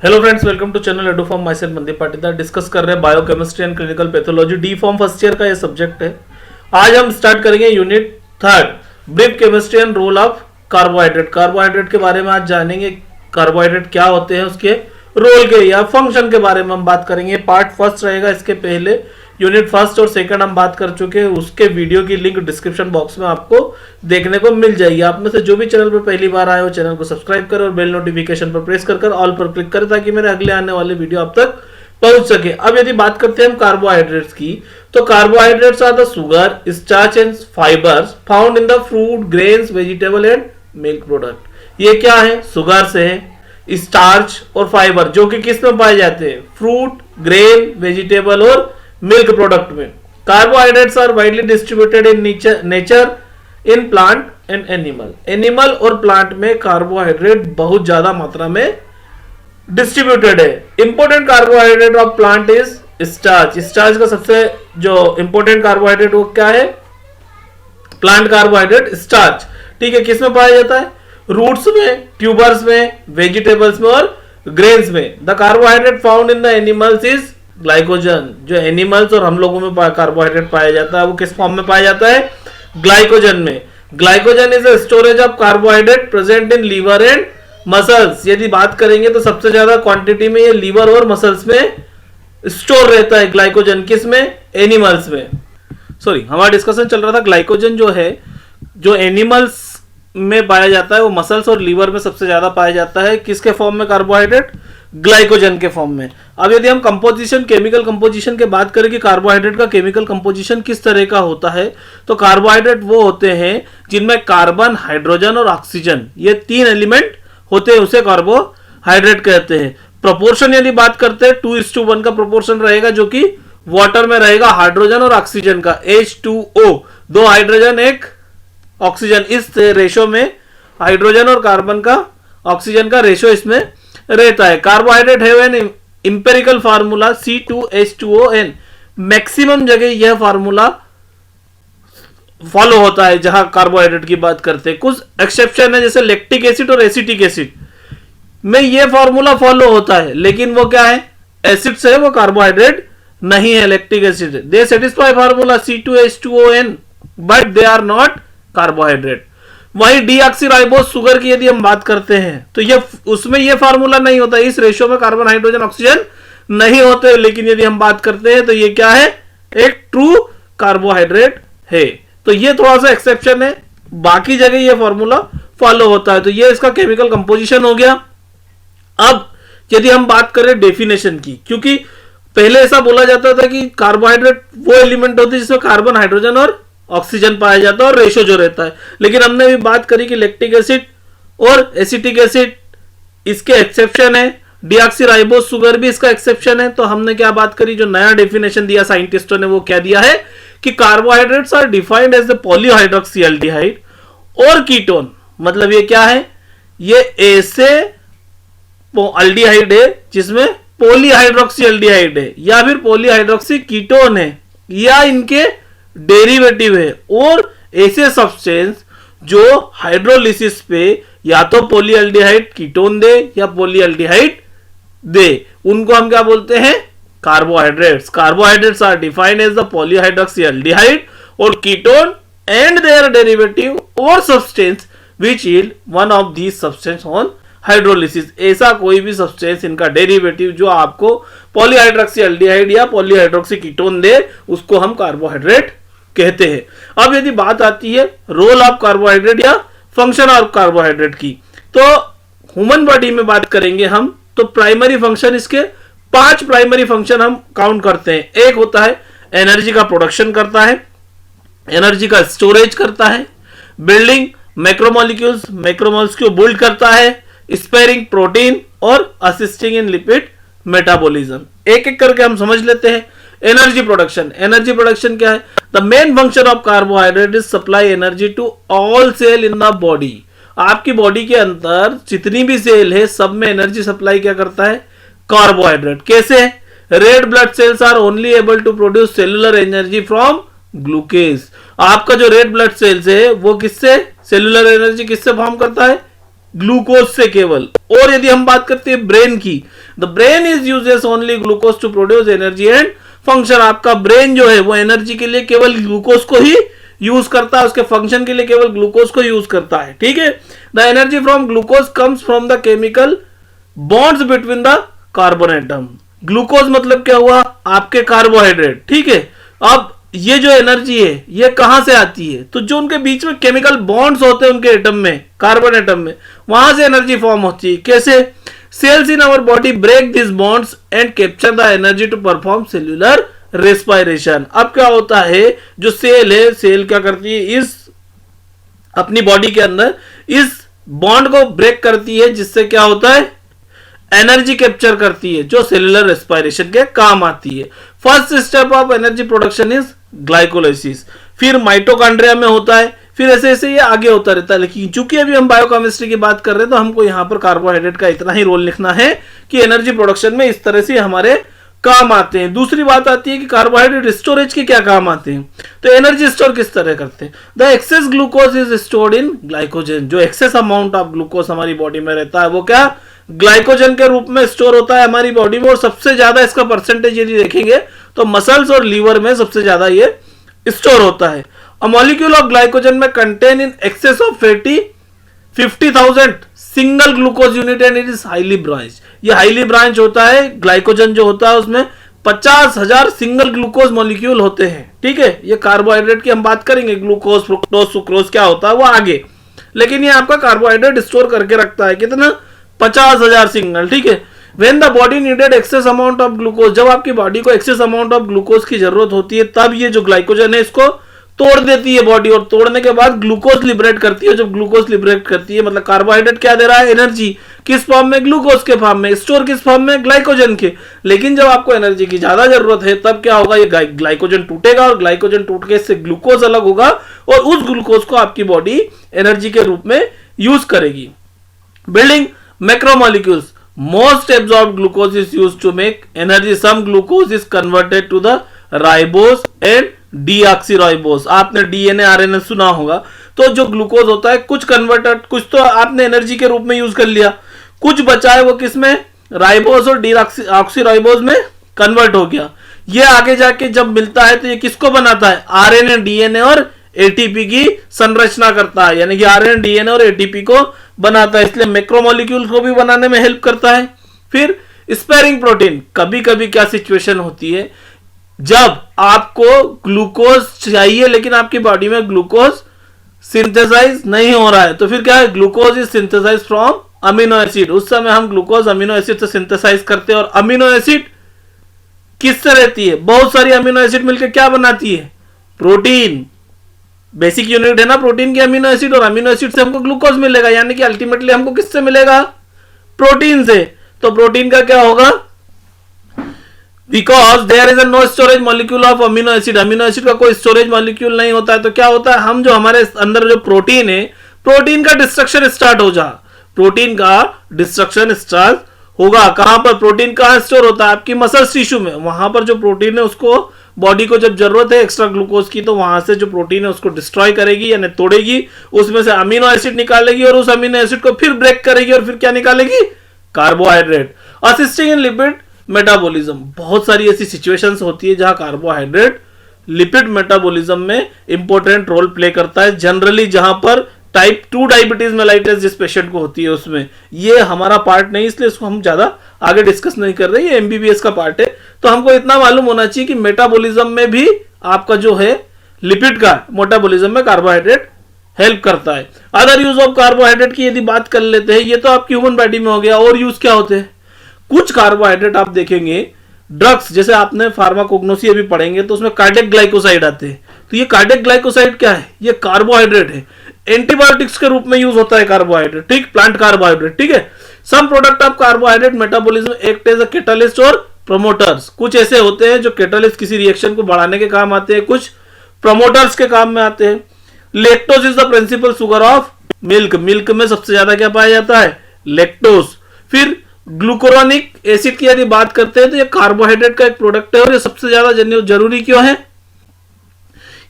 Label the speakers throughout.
Speaker 1: Hello friends, welcome to channel edu pharm. My self Mandeep Patidar. Discuss कर रहे हैं biochemistry and clinical pathology, D pharm first year का ये subject है। आज हम स्टार्ट करेंगे unit third, brief chemistry and role of carbohydrate. Carbohydrate के बारे में आज जानेंगे, कार्बोहाइड्रेट क्या होते हैं, उसके रोल के या फंक्शन के बारे में हम बात करेंगे। पार्ट फर्स्ट रहेगा। इसके पहले यूनिट फर्स्ट और सेकंड हम बात कर चुके हैं, उसके वीडियो की लिंक डिस्क्रिप्शन बॉक्स में आपको देखने को मिल जाएगी। आप में से जो भी चैनल पर पहली बार आए हो, चैनल को सब्सक्राइब करें और बेल नोटिफिकेशन पर प्रेस कर ऑल पर क्लिक करें ताकि मेरे अगले आने वाले वीडियो आप तक पहुंच सके। अब यदि बात करते हैं हम कार्बोहाइड्रेट्स की, तो carbohydrates are the sugar, starch and fibres found in the fruit, grains, vegetable and milk product. ये क्या है? शुगर से है, स्टार्च और फाइबर, जो कि किस में पाए जाते हैं? फ्रूट, ग्रेन, वेजिटेबल और मिल्क प्रोडक्ट में। Carbohydrates are widely distributed in nature in plant and animal. Animal और प्लांट में कार्बोहाइड्रेट बहुत ज्यादा मात्रा में डिस्ट्रीब्यूटेड है। Important carbohydrate of plant is starch. Starch का सबसे जो इंपॉर्टेंट कार्बोहाइड्रेट वो क्या है? Plant carbohydrate starch. ठीक है, किस में पाया जाता है? रूट्स में, ट्यूबर्स में, वेजिटेबल्स में और ग्रेन्स में। The carbohydrate found in the animals is glycogen. जो एनिमल्स और हम लोगों में कार्बोहाइड्रेट पाया जाता है वो किस फॉर्म में पाया जाता है? ग्लाइकोजन में। Glycogen is a storage of carbohydrate present in liver and muscles. यदि बात करेंगे तो सबसे ज्यादा क्वांटिटी में ये लीवर और मसल्स में स्टोर रहता है ग्लाइकोजन। किस में? एनिमल्स में। सॉरी, हमारा डिस्कशन चल रहा था ग्लाइकोजन जो है, जो एनिमल्स में पाया जाता है वो मसल्स और लीवर में सबसे ज्यादा पाया जाता है। किसके फॉर्म में? कार्बोहाइड्रेट, ग्लाइकोजन के फॉर्म में। अब यदि हम कंपोजिशन, केमिकल कंपोजिशन की बात करें कि कार्बोहाइड्रेट का केमिकल कंपोजिशन किस तरह का होता है, तो कार्बोहाइड्रेट वो होते हैं जिनमें कार्बन, हाइड्रोजन और ऑक्सीजन, ये तीन एलिमेंट होते हैं, उसे कार्बोहाइड्रेट कहते हैं। प्रोपोर्शन यदि बात करते हैं 2:1 का प्रोपोर्शन रहेगा, जो कि वाटर में रहेगा हाइड्रोजन और ऑक्सीजन का, H2O, 2 हाइड्रोजन 1 ऑक्सीजन। इस रेशो में हाइड्रोजन और कार्बन का, ऑक्सीजन का रेशो इसमें रहता है। कार्बोहाइड्रेट है N empirical formula C2H2ON। Maximum जगह यह फार्मूला फॉलो होता है जहां कार्बोहाइड्रेट की बात करते हैं। कुछ एक्सेप्शन है, जैसे लैक्टिक एसिड और एसिटिक एसिड में यह फार्मूला फॉलो होता है, लेकिन वो क्या है? एसिड से, वो कार्बोहाइड्रेट नहीं है। Lactic acid they satisfy formula C2H2ON but they are not carbohydrate. वही डीऑक्सीराइबोज शुगर की यदि हम बात करते हैं तो ये उसमें ये फार्मूला नहीं होता, इस रेशियो में कार्बन, हाइड्रोजन, ऑक्सीजन नहीं होते। लेकिन यदि हम बात करते हैं तो ये क्या है? एक ट्रू कार्बोहाइड्रेट है। तो ये थोड़ा सा एक्सेप्शन है, बाकी जगह ये फार्मूला फॉलो होता है। तो ये इसका केमिकल कंपोजिशन हो गया। अब यदि हम बात करें डेफिनेशन की, क्योंकि पहले ऐसा बोला जाता था कि कार्बोहाइड्रेट वो एलिमेंट होते हैं जिसमें कार्बन, हाइड्रोजन और ऑक्सीजन पाया जाता है और रेशो जो रहता है। लेकिन हमने भी बात करी कि लैक्टिक एसिड और एसिटिक एसिड इसके एक्सेप्शन है, डीऑक्सीराइबोज शुगर भी इसका एक्सेप्शन है। तो हमने क्या बात करी, जो नया डेफिनेशन दिया साइंटिस्टों ने, वो क्या दिया है कि carbohydrates are defined as the polyhydroxy aldehyde और कीटोन। मतलब ये क्या है? ये ऐसे एल्डिहाइड है जिसमें पॉलीहाइड्रोक्सी एल्डिहाइड है या फिर पॉलीहाइड्रोक्सी कीटोन है या इनके डेरिवेटिव है, और ऐसे सब्सटेंस जो हाइड्रोलिसिस पे या तो पॉलीएल्डिहाइड कीटोन दे या पॉलीएल्डिहाइड दे, उनको हम क्या बोलते हैं? Carbohydrates. Carbohydrates are defined as the polyhydroxy aldehyde और कीटोन एंड देयर डेरिवेटिव और substance which yield one of these substance on hydrolysis. ऐसा कोई भी सब्सटेंस, इनका डेरिवेटिव जो आपको पॉलीहाइड्रोक्सी एल्डिहाइड या पॉलीहाइड्रोक्सी कीटोन दे, उसको हम कार्बोहाइड्रेट कहते हैं। अब यदि बात आती है रोल ऑफ कार्बोहाइड्रेट या फंक्शन ऑफ कार्बोहाइड्रेट की, तो ह्यूमन बॉडी में बात करेंगे हम, तो प्राइमरी फंक्शन, इसके 5 प्राइमरी फंक्शन हम काउंट करते हैं। एक होता है एनर्जी का प्रोडक्शन करता है, एनर्जी का स्टोरेज करता है, बिल्डिंग मैक्रोमोलिक्यूल्स को बिल्ड करता है, स्पेयरिंग प्रोटीन और असिस्टिंग इन लिपिड मेटाबॉलिज्म। एक एक करके हम समझ लेते हैं। एनर्जी प्रोडक्शन, एनर्जी प्रोडक्शन क्या है? The main function of carbohydrate is supply energy to all cell in the body. आपकी बॉडी के अंदर जितनी भी सेल है, सब में एनर्जी सप्लाई क्या करता है? कार्बोहाइड्रेट। कैसे? Red blood cells are only able to produce cellular energy from glucose. आपका जो रेड ब्लड सेल्स है वो किससे सेलुलर एनर्जी किससे फॉर्म करता है? ग्लूकोज से केवल। और यदि हम बात करते हैं ब्रेन की, the brain is uses only glucose to produce energy and function. आपका ब्रेन जो है वो एनर्जी के लिए केवल ग्लूकोज को ही यूज करता है, उसके फंक्शन के लिए केवल ग्लूकोज को यूज करता है, ठीक है। The energy from glucose comes from the chemical bonds between the carbon atom. Glucose मतलब क्या हुआ, आपके कार्बोहाइड्रेट, ठीक है। अब ये जो एनर्जी है ये कहां से आती है, तो जो उनके बीच में केमिकल बॉन्ड्स होते हैं उनके एटम में, कार्बन एटम में, वहां से एनर्जी फॉर्म होती है। कैसे? Cells in our body break this bonds and capture the energy to perform cellular respiration. अब क्या होता है, जो सेल है, सेल क्या करती है, इस अपनी बॉडी के अंदर इस बॉन्ड को ब्रेक करती है, जिससे क्या होता है, एनर्जी कैप्चर करती है, जो सेलुलर रेस्पिरेशन के काम आती है। First step of energy production is glycolysis, फिर माइटोकॉन्ड्रिया में होता है, फिर ऐसे ऐसे ये आगे होता रहता है। लेकिन चूंकि अभी हम बायोकेमिस्ट्री की बात कर रहे हैं तो हमको यहां पर कार्बोहाइड्रेट का इतना ही रोल लिखना है कि एनर्जी प्रोडक्शन में इस तरह से हमारे काम आते हैं। दूसरी बात आती है कि कार्बोहाइड्रेट स्टोरेज के क्या काम आते हैं, तो एनर्जी स्टोर किस तरह करते हैं। The access glucose is stored in glycogen. जो एक्सेस अमाउंट ऑफ ग्लूकोज हमारी बॉडी में रहता है वो क्या, ग्लाइकोजन के रूप में स्टोर होता है हमारी बॉडी में। और सबसे ज्यादा इसका परसेंटेज यदि देखेंगे तो मसल्स और लीवर में सबसे ज्यादा ये स्टोर होता है। अ मॉलिक्यूल ऑफ ग्लाइकोजन में contain in excess of 50,000 single glucose unit and it is highly branch. ये हाईली ब्रांच होता है, ग्लाइकोजन जो होता है उसमें 50,000 सिंगल ग्लूकोज मॉलिक्यूल होते हैं, ठीक है। ये कार्बोहाइड्रेट की हम बात करेंगे, ग्लूकोज, फ्रुक्टोज, सुक्रोज क्या होता है वो आगे, लेकिन ये आपका कार्बोहाइड्रेट स्टोर करके रखता है कितना, 50,000 सिंगल, ठीक है। When the body needed excess amount of glucose, जब आपकी बॉडी को एक्सेस अमाउंट ऑफ ग्लूकोज की जरूरत होती है तब ये जो ग्लाइकोजन है इसको तोड़ देती है बॉडी, और तोड़ने के बाद ग्लूकोज लिबरेट करती है। जब ग्लूकोज लिबरेट करती है मतलब कार्बोहाइड्रेट क्या दे रहा है, एनर्जी, किस फॉर्म में, ग्लूकोज के फॉर्म में, स्टोर किस फॉर्म में, ग्लाइकोजन के। लेकिन जब आपको एनर्जी की ज्यादा जरूरत है तब क्या होगा, ये ग्लाइकोजन टूटेगा और ग्लाइकोजन टूट के इससे ग्लूकोज अलग होगा और उस ग्लूकोज को आपकी बॉडी एनर्जी के रूप में यूज करेगी। Building macromolecules, most absorbed glucose is used to make energy. Some glucose is converted to the ribose and deoxyribose. आपने डीएनए आरएनए सुना होगा, तो जो ग्लूकोज होता है कुछ कन्वर्टेड, कुछ तो आपने एनर्जी के रूप में यूज कर लिया, कुछ बचा है वो किस में, राइबोस और डीऑक्सीराइबोस में कन्वर्ट हो गया। ये आगे जाके जब मिलता है तो ये किसको बनाता है, आरएनए, डीएनए और एटीपी की संरचना करता है, यानी कि आरएनए, डीएनए और एटीपी को बनाता है, इसलिए मैक्रोमोलिक्यूल को भी बनाने में हेल्प करता है। फिर स्पेयरिंग प्रोटीन, कभी कभी क्या सिचुएशन होती है, जब आपको ग्लूकोज चाहिए लेकिन आपकी बॉडी में ग्लूकोज सिंथेसाइज नहीं हो रहा है, तो फिर क्या है, glucose is synthesize from amino acid. उस समय हम ग्लूकोज अमीनो एसिड से सिंथेसाइज करते हैं। और अमीनो एसिड किससे रहती है, बहुत सारी अमीनो एसिड मिलकर क्या बनाती है, प्रोटीन। बेसिक यूनिट है ना प्रोटीन की अमीनो एसिड, और अमीनो एसिड से हमको ग्लूकोज मिलेगा, यानी कि अल्टीमेटली हमको किससे मिलेगा, प्रोटीन से। तो प्रोटीन का क्या होगा, because there is no storage molecule of amino acid, amino acid का कोई स्टोरेज मॉलिक्यूल नहीं होता है, तो क्या होता है, हम जो हमारे अंदर जो प्रोटीन है, प्रोटीन का डिस्ट्रक्शन स्टार्ट हो जा, प्रोटीन का डिस्ट्रक्शन स्टार्ट होगा। कहां पर, प्रोटीन कहां स्टोर होता है, आपकी मसल्स टिश्यू में। वहां पर जो प्रोटीन है उसको बॉडी को जब जरूरत है एक्स्ट्रा ग्लूकोज की, तो वहां से जो प्रोटीन है उसको डिस्ट्रॉय करेगी यानी तोड़ेगी, उसमें से अमीनो एसिड निकालेगी और उस अमीनो एसिड को फिर ब्रेक करेगी और फिर क्या निकालेगी, carbohydrate. Assisting in lipid metabolism, बहुत सारी ऐसी सिचुएशंस होती है जहां कार्बोहाइड्रेट लिपिड मेटाबॉलिज्म में इंपॉर्टेंट रोल प्ले करता है। जनरली जहां पर टाइप 2 डायबिटीज मेलाइटिस जिस पेशेंट को होती है उसमें, ये हमारा पार्ट नहीं, इसलिए इसको हम ज्यादा आगे डिस्कस नहीं कर रहे, ये एमबीबीएस का पार्ट है। तो हमको इतना मालूम होना चाहिए कि मेटाबॉलिज्म में भी आपका जो है लिपिड का मेटाबॉलिज्म में कार्बोहाइड्रेट हेल्प करता है। अदर यूज ऑफ कार्बोहाइड्रेट की यदि बात कर लेते हैं, ये तो आपकी ह्यूमन बॉडी में हो गया। और यूज क्या होते हैं, कुछ कार्बोहाइड्रेट आप देखेंगे ड्रग्स, जैसे आपने फार्माकोग्नोसी अभी पढ़ेंगे तो उसमें कार्डियक ग्लाइकोसाइड आते हैं, तो ये कार्डियक ग्लाइकोसाइड क्या है, ये कार्बोहाइड्रेट है। एंटीबायोटिक्स के रूप में यूज होता है कार्बोहाइड्रेट, ठीक, प्लांट कार्बोहाइड्रेट, ठीक है। Some product of carbohydrate metabolism act as a catalyst और प्रमोटर्स, कुछ ऐसे होते हैं जो कैटलिस्ट किसी रिएक्शन को बढ़ाने के काम आते हैं, कुछ प्रमोटर्स के काम में आते हैं। Lactose is the principal sugar of milk, milk में सबसे ज्यादा क्या पाया जाता है, लेक्टोज। फिर ग्लूकोरोनिक एसिड की यदि बात करते हैं तो ये कार्बोहाइड्रेट का एक प्रोडक्ट है, और ये सबसे ज्यादा जरूरी क्यों है,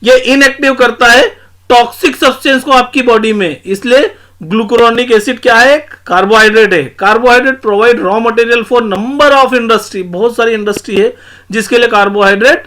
Speaker 1: ये इनएक्टिव करता है टॉक्सिक सब्सटेंस को आपकी बॉडी में, इसलिए ग्लूकुरोनिक एसिड क्या है? कार्बोहाइड्रेट है। Carbohydrate provide raw material for number of industry, बहुत सारी इंडस्ट्री है जिसके लिए कार्बोहाइड्रेट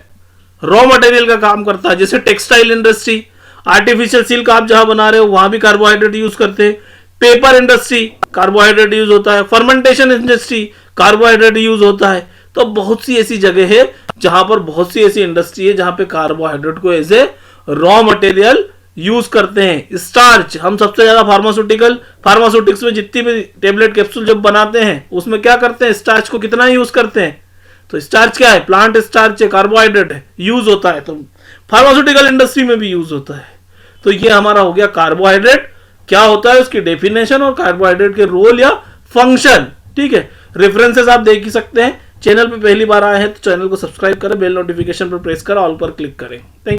Speaker 1: रॉ मटेरियल का काम करता है, जैसे टेक्सटाइल इंडस्ट्री, आर्टिफिशियल सिल्क आप जहां बना रहे हो वहां भी कार्बोहाइड्रेट यूज करते हैं, पेपर इंडस्ट्री कार्बोहाइड्रेट यूज होता है, फर्मेंटेशन इंडस्ट्री कार्बोहाइड्रेट यूज होता है। तो बहुत सी ऐसी जगह है जहां पर बहुत सी ऐसी इंडस्ट्री है जहां पे कार्बोहाइड्रेट को as a raw material use करते हैं। स्टार्च, हम सबसे ज्यादा फार्मास्यूटिक्स में जितनी भी टेबलेट कैप्सूल जब बनाते हैं उसमें क्या करते हैं? स्टार्च को कितना यूज करते हैं? तो स्टार्च क्या है? प्लांट स्टार्च है, कार्बोहाइड्रेट है, यूज होता है। तो फार्मास्यूटिकल इंडस्ट्री में भी यूज होता है। तो ये हमारा हो गया कार्बोहाइड्रेट क्या होता है, उसकी डेफिनेशन और कार्बोहाइड्रेट के रोल या फंक्शन। ठीक है, रेफरेंसेस आप देख ही सकते हैं। चैनल पे पहली बार आए हैं तो चैनल को सब्सक्राइब करें, बेल नोटिफिकेशन पर प्रेस करें, ऑल पर क्लिक करें। थैंक